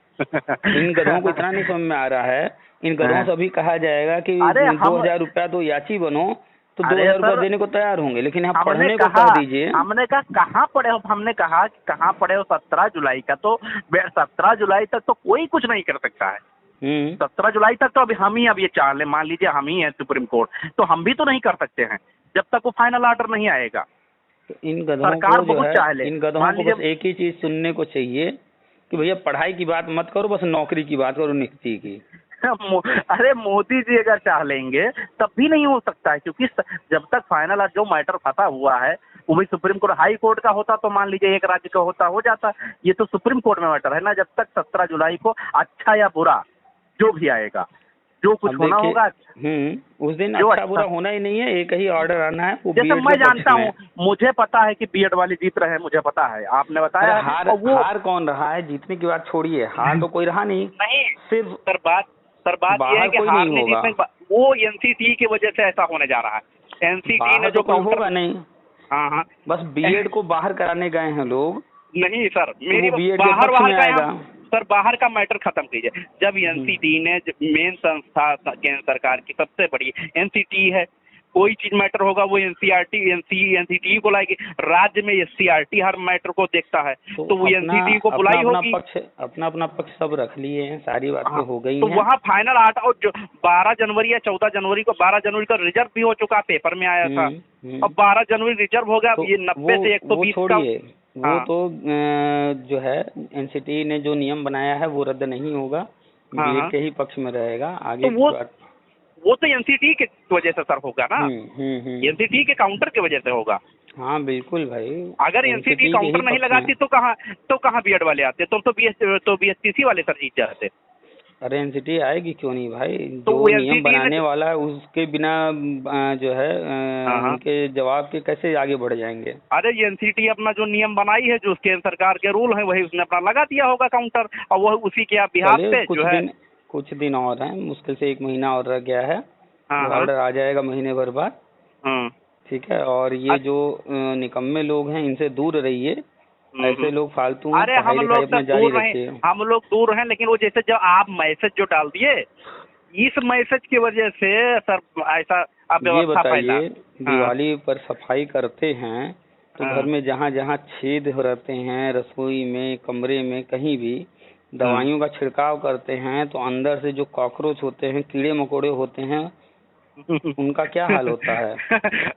इन गधों को इतना नहीं समझ में आ रहा है, इन गधों से अभी कहा जाएगा कि 2000 रुपया तो याची बनो, तो 2000 रुपया देने को तैयार होंगे, लेकिन आप पढ़ने को कह दीजिए। हमने कहा कहाँ पढ़े हो, हमने कहा कि कहाँ पढ़े हो 17 जुलाई का, तो 17 जुलाई तक तो कोई कुछ नहीं कर सकता है। 17 जुलाई तक तो अभी हम ही अब ये चाह ले, मान लीजिए हम ही हैं सुप्रीम कोर्ट, तो हम भी तो नहीं कर सकते हैं जब तक वो फाइनल ऑर्डर नहीं आएगा। तो इन गधों को जो है, इन गधों को बस एक ही चीज सुनने को चाहिए कि भैया पढ़ाई की बात मत करो, बस नौकरी की बात करो, नियुक्ति की। अरे मोदी जी अगर चाह लेंगे तब भी नहीं हो सकता है, क्योंकि जब तक फाइनल जो मैटर फंसा हुआ है वो भी सुप्रीम कोर्ट, हाई कोर्ट का होता तो मान लीजिए एक राज्य का होता हो जाता, ये तो सुप्रीम कोर्ट में मैटर है ना। जब तक 17 जुलाई को अच्छा या बुरा जो भी आएगा, जो कुछ होना होगा उस दिन अच्छा बुरा होना ही नहीं है, एक ही ऑर्डर आना है। वो जैसे मैं जानता हूँ, मुझे पता है कि बीएड वाले जीत रहे हैं, मुझे पता है, आपने बताया। हार कौन रहा है? जीतने की बात छोड़िए, हार तो कोई रहा नहीं। सिर्फ सर बात ये है कि हारने जीतने वो एनसीटी की वजह से ऐसा होने जा रहा है। एनसीटी ने जो होगा नहीं। हाँ, बस बीएड को बाहर कराने गए हैं लोग। नहीं सर, मेरी बाहर सर बाहर का मैटर खत्म कीजिए। जब एनसीटी ने मेन संस्था केंद्र सरकार की सबसे बड़ी एनसीटी है, कोई चीज मैटर होगा वो एनसीटी को लाएगी। राज्य में एससीईआरटी हर मैटर को देखता है, तो वो एनसीटी को बुलाई होगी। अपना पक्ष सब रख लिए हैं, सारी बातें हो गई तो वहाँ फाइनल आर्ट, और जो 12 जनवरी या 14 जनवरी को, 12 जनवरी का रिजर्व भी हो चुका, पेपर में आया था। अब 12 जनवरी रिजर्व हो गया। ये 90 से 120 का वो तो जो है एनसीटी ने जो नियम बनाया है वो रद्द नहीं होगा, बीएड के ही पक्ष में रहेगा आगे। वो तो एनसीटी की वजह से सर होगा ना, एनसीटी के काउंटर की वजह से होगा। हाँ बिल्कुल भाई, अगर एनसीटी काउंटर नहीं लगाती तो कहाँ बीएड वाले आते, तो बीएसटीसी वाले सर जीत जाते। अरे एनसीटी आएगी क्यों नहीं भाई, जो नियम बनाने वाला है उसके बिना जो है उनके जवाब के कैसे आगे बढ़ जाएंगे। अरे एनसीटी अपना जो नियम बनाई है, जो केंद्र सरकार के रूल है, वही उसने अपना लगा दिया होगा काउंटर, और वह उसी के बिहार पे जो है। कुछ दिन और हैं, मुश्किल से 1 महीना और रह गया है, ऑर्डर आ जाएगा महीने भर बाद। ठीक है, और ये जो निकम्मे लोग हैं इनसे दूर रहिए, ऐसे लोग फालतू हैं, अरे पढ़ाई हम लिखाई लोग अपना तो जारी दूर रखिए। हैं, हम लोग दूर हैं, लेकिन वो जैसे जब आप मैसेज जो डाल दिए, इस मैसेज की वजह से सर ऐसा अब ये व्यवस्था फैला। बताइए, हाँ दिवाली पर सफाई करते हैं तो घर हाँ। में जहाँ जहाँ छेद हो रहते हैं, रसोई में, कमरे में, कहीं भी दवाइयों का छिड़काव करते हैं तो अंदर से जो कॉकरोच होते हैं, कीड़े मकोड़े होते हैं, उनका क्या हाल होता है?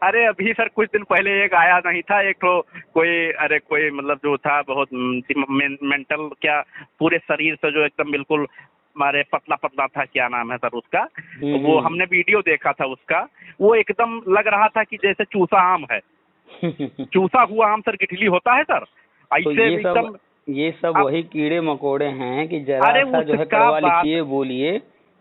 अरे अभी सर कुछ दिन पहले एक आया नहीं था, एक तो कोई मतलब जो था बहुत मेंटल, क्या पूरे शरीर से जो एकदम बिल्कुल हमारे पतला पतला था, क्या नाम है सर उसका, वो हमने वीडियो देखा था उसका, वो एकदम लग रहा था कि जैसे चूसा आम है। चूसा हुआ आम सर गिठली होता है सर, तो ऐसे एकदम। ये सब अब वही कीड़े मकोड़े हैं कि जरा अरे सा जो है उसका कड़वा बात, लिखिए बोलिए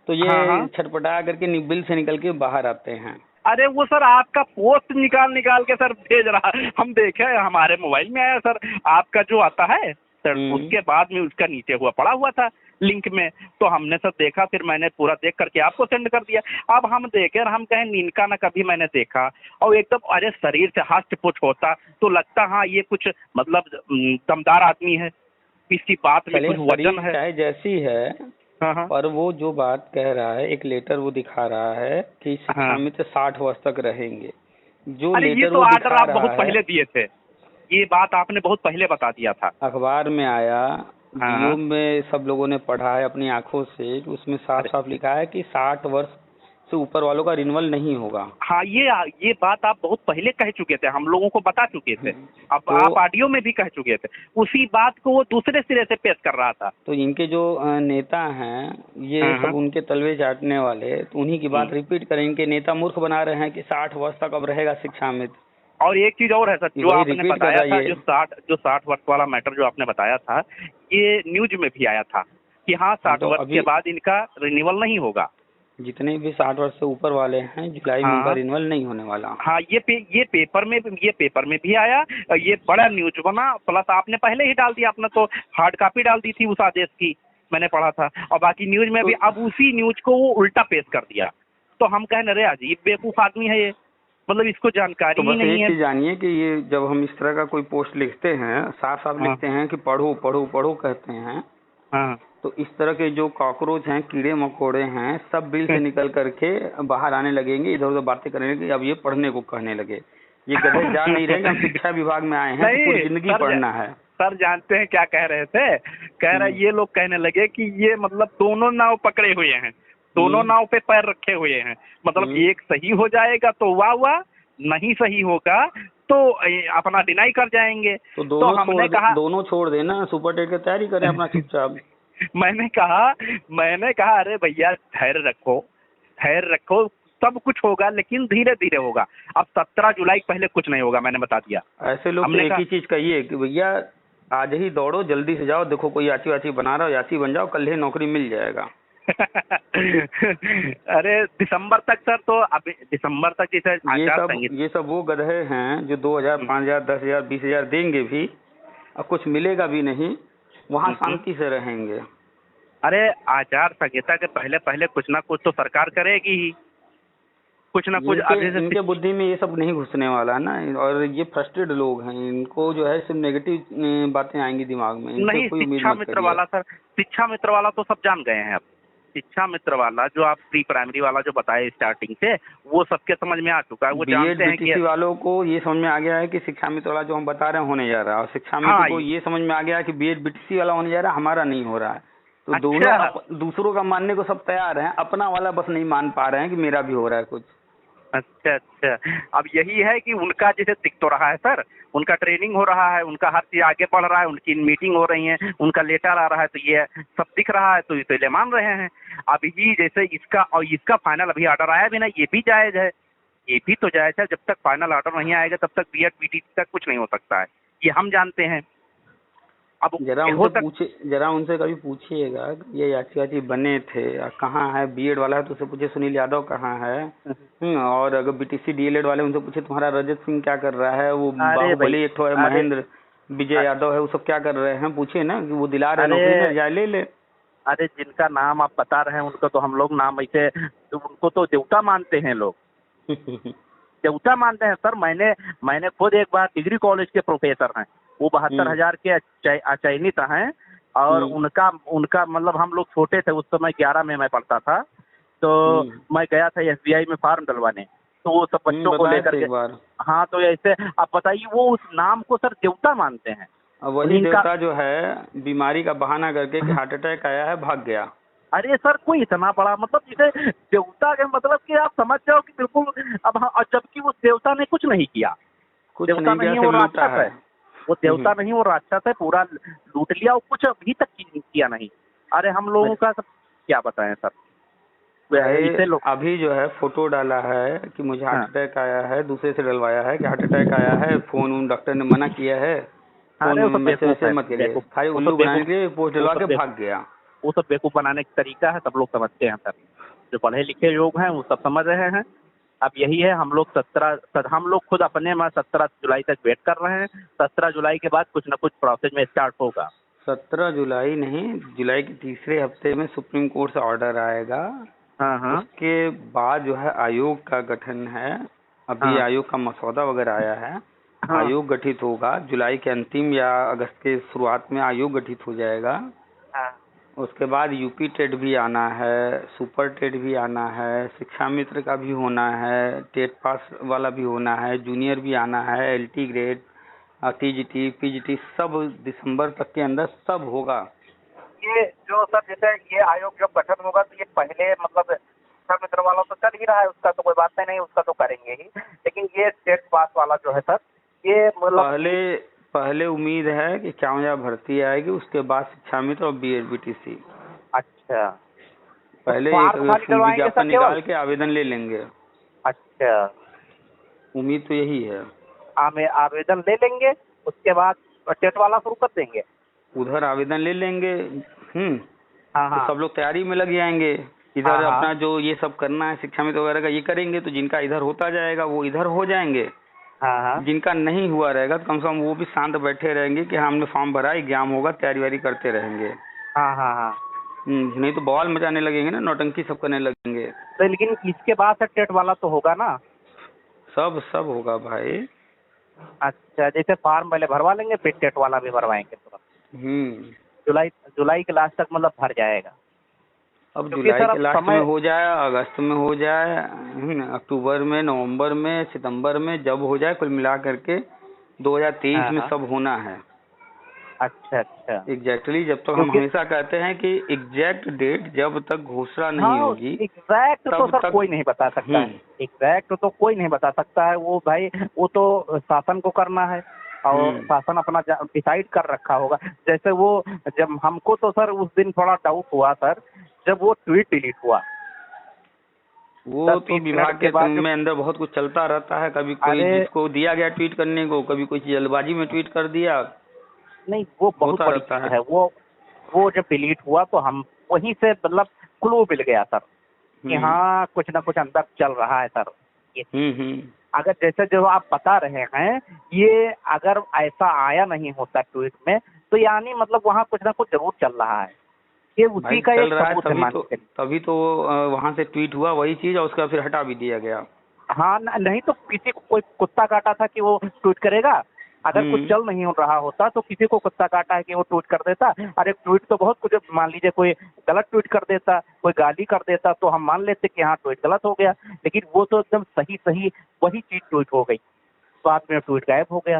तो हाँ ये हाँ, छटपटा करके निबिल से निकल के बाहर आते हैं। अरे वो सर आपका पोस्ट निकाल निकाल के सर भेज रहा, हम देखे हमारे मोबाइल में आया सर, आपका जो आता है सर, उसके बाद में उसका नीचे हुआ पड़ा हुआ था लिंक में, तो हमने सर देखा, फिर मैंने पूरा देख करके आपको सेंड कर दिया। अब हम देखे और हम कहें इनका ना कभी मैंने देखा, और एकदम अरे शरीर से हष्ट पुष्ट होता तो लगता हाँ ये कुछ मतलब दमदार आदमी है, इसकी बात में चलिए, कुछ वजन शरीर है। चाहे जैसी है, हाँ हाँ पर वो जो बात कह रहा है, एक लेटर वो दिखा रहा है कि शिक्षा हाँ। मित्र 60 वर्ष तक रहेंगे। जो अरे ये लेटर तो वो आर्डर दिखा आप रहा बहुत है, पहले दिए थे, ये बात आपने बहुत पहले बता दिया था। अखबार में आया, हाँ जियो हाँ। में सब लोगों ने पढ़ा है अपनी आंखों से, कि उसमें साफ अरे साफ लिखा है कि 60 वर्ष से ऊपर वालों का रिन्यूअल नहीं होगा। हाँ, ये बात आप बहुत पहले कह चुके थे, हम लोगों को बता चुके थे, अब तो आप ऑडियो में भी कह चुके थे, उसी बात को वो दूसरे सिरे से पेश कर रहा था। तो इनके जो नेता हैं, ये हाँ हाँ। सब उनके तलवे चाटने वाले, तो उन्हीं की बात रिपीट करें। इनके नेता मूर्ख बना रहे हैं कि 60 वर्ष तक अब रहेगा शिक्षा मित्र। और एक चीज और है सर, जो वही आपने रिपीट कर बताया रहा था, है ये। जो 60 वर्ष वाला मैटर जो आपने बताया था, ये न्यूज में भी आया था कि हाँ हाँ, 60 तो वर्ष के अभी बाद इनका रिन्यूअल नहीं होगा। जितने भी 60 वर्ष से ऊपर वाले हैं, जुलाई में उनका हाँ रिन्यूअल नहीं होने वाला। हाँ, ये पेपर में भी आया, ये बड़ा न्यूज बना, प्लस आपने पहले ही डाल दिया, आपने तो हार्ड कॉपी डाल दी थी उस आदेश की, मैंने पढ़ा था, और बाकी न्यूज में भी तो अब उसी न्यूज को वो उल्टा पेश कर दिया। तो हम कहने अरे अजीब बेवकूफ आदमी है ये, मतलब इसको जानकारी ही बस नहीं एक है। चीज जानिए कि ये जब हम इस तरह का कोई पोस्ट लिखते हैं, साफ साफ हाँ लिखते हैं कि पढ़ो पढ़ो पढ़ो कहते हैं, हाँ। तो इस तरह के जो कॉकरोच हैं, कीड़े मकोड़े हैं, सब बिल से निकल करके बाहर आने लगेंगे, इधर उधर बातें करने लगे। अब ये पढ़ने को कहने लगे। ये गधे जान नहीं रहे कि हम शिक्षा विभाग में आए हैं तो पूरी नहीं जिंदगी सर, पढ़ना है। सर जानते हैं क्या कह रहे थे, कह रहे ये लोग कहने लगे कि ये मतलब दोनों नाव पकड़े हुए हैं, दोनों नाव पे पैर रखे हुए हैं, मतलब एक सही हो जाएगा तो वाह वाह, नहीं सही होगा तो अपना डिनाई कर जाएंगे। तो तो हमने कहा दोनों छोड़ देना, सुपर टेट की तैयारी करें अपना चुपचाप। मैंने कहा अरे भैया धैर्य रखो, सब कुछ होगा लेकिन धीरे धीरे होगा। अब 17 जुलाई पहले कुछ नहीं होगा, मैंने बता दिया। ऐसे लोग तो एक ही चीज कहिए कि भैया आज ही दौड़ो, जल्दी से जाओ, देखो कोई याची वाची बना रहा हो, याची बन जाओ, कल ही नौकरी मिल जाएगा। अरे दिसंबर तक सर, तो अभी दिसंबर तक जैसे ये सब वो गधे हैं जो 2000, 5000, 10,000, 20,000 देंगे भी, अब कुछ मिलेगा भी नहीं, वहाँ शांति से रहेंगे। अरे आचार संहिता के पहले पहले कुछ ना कुछ तो सरकार करेगी ही, कुछ ना कुछ। इनके बुद्धि में ये सब नहीं घुसने वाला है ना, और ये फ्रस्ट्रेटेड लोग हैं, इनको जो है सिर्फ नेगेटिव बातें आएंगी दिमाग में। नहीं, शिक्षा मित्र वाला सर, शिक्षा मित्र वाला तो सब जान गए हैं अब। शिक्षा मित्र वाला जो आप प्री प्राइमरी वाला जो बताए स्टार्टिंग से, वो सबके समझ में आ चुका है, वो जानते हैं कि वालों को ये समझ में आ गया है कि शिक्षा मित्र वाला जो हम बता रहे हैं होने जा रहा है, और शिक्षा मित्र को ये समझ में आ गया है कि बीएड बीटीसी वाला होने जा रहा है, हमारा नहीं हो रहा है। तो दोनों दूसरों का मानने को सब तैयार हैं, अपना वाला बस नहीं मान पा रहे हैं कि मेरा भी हो रहा है कुछ। अच्छा, अब यही है कि उनका जैसे दिख तो रहा है सर, उनका ट्रेनिंग हो रहा है, उनका हर चीज आगे बढ़ रहा है, उनकी मीटिंग हो रही है, उनका लेटर आ रहा है, तो ये सब दिख रहा है, तो इसलिए मान रहे हैं। अब ये जैसे इसका फाइनल अभी ऑर्डर आया भी ना, ये भी जायज है, ये भी तो जायज है। जब तक फाइनल ऑर्डर नहीं आएगा तब तक बीएड बीटीसी तक कुछ नहीं हो सकता है, ये हम जानते हैं। अब जरा उनसे कभी पूछिएगा ये याची वाची बने थे, कहाँ है बीएड वाला है तो उसे पूछे सुनील यादव कहाँ है। और अगर बीटीसी डीएलएड वाले उनसे पूछे तुम्हारा रजत सिंह क्या कर रहा है, वो बाहुबली एक है महेंद्र विजय यादव है, वो सब क्या कर रहे हैं, पूछे ना कि वो दिला रहे नौकरी में, जाए ले ले। अरे जिनका नाम आप बता रहे हैं उनको तो हम लोग नाम ऐसे, उनको तो देवता मानते हैं लोग। देवता मानते हैं सर। मैंने खुद एक बार डिग्री कॉलेज के प्रोफेसर हैं, वो 72,000 के चयनित हैं। और उनका उनका मतलब हम लोग छोटे थे उस समय, 11 में मैं पढ़ता था, तो मैं गया था SBI में फॉर्म डलवाने, तो वो सब बच्चों को लेकर के। हाँ, तो ऐसे आप बताइए, वो उस नाम को सर देवता मानते हैं। अब वही देवता जो है बीमारी का बहाना करके कि हार्ट अटैक आया है भाग गया। अरे सर, कोई इतना बड़ा मतलब जिसे देवता के मतलब कि आप समझ जाओ कि बिल्कुल। अब जबकि वो देवता ने कुछ नहीं किया, देवता नहीं वो राक्षस है, वो देवता नहीं वो राक्षस है, पूरा लूट लिया, वो कुछ अभी तक किया नहीं। अरे हम लोगों का सब क्या बताएं सर। अभी जो है फोटो डाला है कि मुझे हार्ट अटैक आया है, दूसरे से डलवाया है कि हार्ट अटैक आया है, फोन डॉक्टर ने मना किया है, फोन मैसेज मत करिए, खाली उल्लू बनाने के लिए पोस्ट डलवा के भाग गया। वो सब बेवकूफ बनाने का तरीका है, सब लोग समझते हैं सर, जो पढ़े लिखे लोग हैं वो सब समझ रहे हैं। अब यही है, हम लोग खुद अपने में 17 जुलाई तक वेट कर रहे हैं। 17 जुलाई के बाद कुछ न कुछ प्रोसेस में स्टार्ट होगा। 17 जुलाई नहीं, जुलाई के तीसरे हफ्ते में सुप्रीम कोर्ट से ऑर्डर आएगा। हाँ। उसके बाद जो है आयोग का गठन है, अभी आयोग का मसौदा वगैरह आया है। आयोग गठित होगा जुलाई के अंतिम या अगस्त के शुरुआत में आयोग गठित हो जाएगा। उसके बाद यूपी टेट भी आना है, सुपर टेट भी आना है, शिक्षा मित्र का भी होना है, टेट पास वाला भी होना है, जूनियर भी आना है, LT ग्रेड, TGT PGT सब दिसंबर तक के अंदर सब होगा। ये जो सर जैसे ये आयोग जब गठन होगा तो ये पहले मतलब शिक्षा मित्र वाला तो चल ही रहा है, उसका तो कोई बात नहीं, उसका तो करेंगे ही। लेकिन ये टेट पास वाला जो है सर, ये मतलब पहले उम्मीद है कि क्या भर्ती आएगी, उसके बाद शिक्षा मित्र और BEd BTC। अच्छा, पहले एक विज्ञापन निकाल के आवेदन ले लेंगे। अच्छा, उम्मीद तो यही है। आवेदन ले लेंगे, उसके बाद टेट वाला शुरू कर देंगे। उधर आवेदन ले लेंगे। तो सब लोग तैयारी में लग जाएंगे। इधर अपना जो ये सब करना है शिक्षा मित्र वगैरह का ये करेंगे, तो जिनका इधर होता जाएगा वो इधर हो जाएंगे। जिनका नहीं हुआ रहेगा तो कम से कम वो भी शांत बैठे रहेंगे कि हमने फॉर्म भरा, एग्जाम होगा, तैयारी वारी करते रहेंगे। नहीं तो बवाल मचाने लगेंगे ना, नौटंकी सब करने लगेंगे। तो लेकिन इसके बाद से टेट वाला तो होगा ना? सब होगा भाई। अच्छा, जैसे फॉर्म पहले भरवा लेंगे फिर टेट वाला भी भरवाएंगे तुरंत। जुलाई के लास्ट तक मतलब भर जाएगा। अब जुलाई के लास्ट में हो जाए, अगस्त में हो जाए, अक्टूबर में, नवंबर में, सितंबर में, जब हो जाए, कुल मिला करके 2023 में सब होना है। अच्छा, एग्जैक्टली। जब तक हम हमेशा कहते हैं कि एग्जैक्ट डेट जब तक घोषणा नहीं होगी, एग्जैक्ट तो सर कोई नहीं बता सकता है। एग्जैक्ट तो कोई नहीं बता सकता है, वो भाई वो तो शासन को करना है और शासन अपना डिसाइड कर रखा होगा। जैसे वो जब हमको तो सर उस दिन थोड़ा डाउट हुआ सर, जब वो ट्वीट डिलीट हुआ, वो तो विभाग के में अंदर बहुत कुछ चलता रहता है। कभी कोई जिसको दिया गया ट्वीट करने को, कभी कोई जल्दबाजी में ट्वीट कर दिया। नहीं, वो बहुत बड़ी चीज है। वो जब डिलीट हुआ तो हम वहीं से मतलब क्लू मिल गया सर कि हाँ कुछ ना कुछ अंदर चल रहा है सर। अगर जैसे जो आप बता रहे हैं, ये अगर ऐसा आया नहीं होता ट्वीट में तो यानी मतलब वहाँ कुछ ना कुछ जरूर चल रहा है। ये उसी का एक सबूत है। तभी तो वहाँ से ट्वीट हुआ वही चीज और उसका फिर हटा भी दिया गया। नहीं तो किसी को कोई कुत्ता काटा था कि वो ट्वीट करेगा? अगर कुछ चल नहीं हो रहा होता तो किसी को कुत्ता काटा है कि वो ट्वीट कर देता? अरे ट्वीट तो बहुत कुछ, मान लीजिए कोई गलत ट्वीट कर देता, कोई गाली कर देता तो हम मान लेते कि हाँ ट्वीट गलत हो गया, लेकिन वो तो एकदम सही वही चीज ट्वीट हो गई, बाद में ट्वीट गायब हो गया।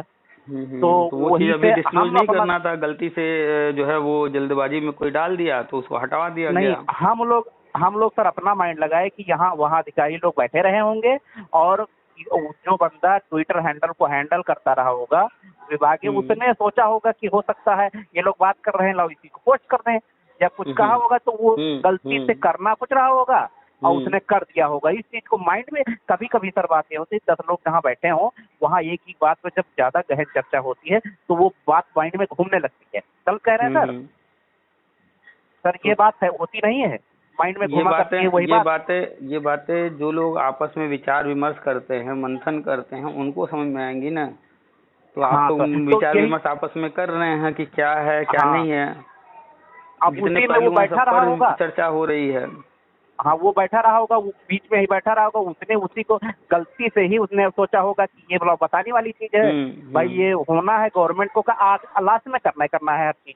तो वो चीज अभी डिस्क्लोज नहीं करना था, गलती से जो है वो जल्दबाजी में कोई डाल दिया तो उसको हटा दिया गया। हम लोग सर अपना माइंड लगाए कि यहाँ वहाँ अधिकारी लोग बैठे रहे होंगे और जो बंदा ट्विटर हैंडल को हैंडल करता रहा होगा विभागीय, उसने सोचा होगा कि हो सकता है ये लोग बात कर रहे हैं, लोग इसी को पोस्ट कर दें या कुछ कहा होगा, तो वो गलती से करना कुछ रहा होगा और उसने कर दिया होगा। इस चीज को माइंड में कभी कभी सर बात ये होती है, 10 लोग जहाँ बैठे हों वहाँ एक ही बात पर जब ज्यादा गहन चर्चा होती है तो वो बात माइंड में घूमने लगती है। कल कह रहे हैं सर ये बात है, होती नहीं है, माइंड में घुमा करती है वही ये बातें जो लोग आपस में विचार विमर्श करते हैं, मंथन करते हैं, उनको समझ में आएंगी ना। तो आप तो विचार विमर्श आपस में कर रहे हैं कि क्या है क्या नहीं है, अब उसी में वो बैठा रहा होगा, चर्चा हो रही है। हाँ वो बैठा रहा होगा, वो बीच में ही बैठा रहा होगा, उसने उसी को गलती से ही उसने सोचा होगा कि ये बताने वाली चीज है भाई, ये होना है गवर्नमेंट को लास्ट में करना है हर चीज।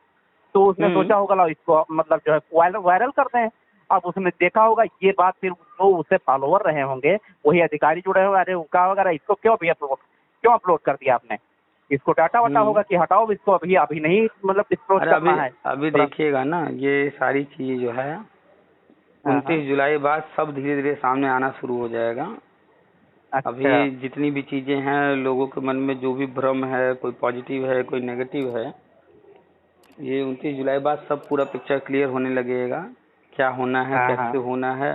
तो उसने सोचा होगा लो इसको मतलब जो है वायरल कर दें। अब उसने देखा होगा ये बात, फिर जो उससे फॉलोवर रहे होंगे वही अधिकारी जुड़े होंगे, अरे उनका वगैरह इसको क्यों अपलोड कर दिया आपने, इसको डाटा वाटा होगा कि हटाओ इसको, अभी नहीं मतलब डिस्क्लोज करना है। अभी देखिएगा ना ये सारी चीजें जो है 29 जुलाई बाद सब धीरे धीरे सामने आना शुरू हो जाएगा। अच्छा। अभी जितनी भी चीजें हैं लोगों के मन में जो भी भ्रम है, कोई पॉजिटिव है कोई नेगेटिव है, ये 29 जुलाई बाद सब पूरा पिक्चर क्लियर होने लगेगा, क्या होना है कैसे होना है।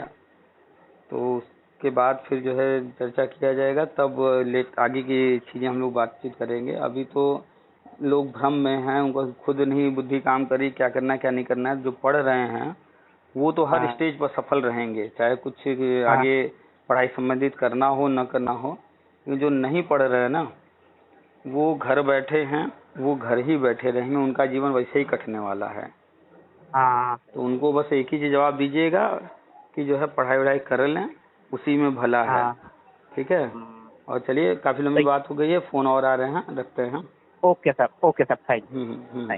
तो उसके बाद फिर जो है चर्चा किया जाएगा, तब आगे की चीजें हम लोग बातचीत करेंगे। अभी तो लोग भ्रम में हैं, उनको खुद नहीं बुद्धि काम करी क्या करना है क्या नहीं करना है। जो पढ़ रहे हैं वो तो हर स्टेज पर सफल रहेंगे, चाहे कुछ आगे पढ़ाई संबंधित करना हो न करना हो। जो नहीं पढ़ रहे हैं ना वो घर बैठे हैं, वो घर ही बैठे रहेंगे, उनका जीवन वैसे ही कटने वाला है। तो उनको बस एक ही चीज जवाब दीजिएगा कि जो है पढ़ाई वढ़ाई कर लें, उसी में भला है। ठीक है। और चलिए काफी लंबी बात हो गई है, फोन और आ रहे हैं, रखते हैं। Okay sir, thank you.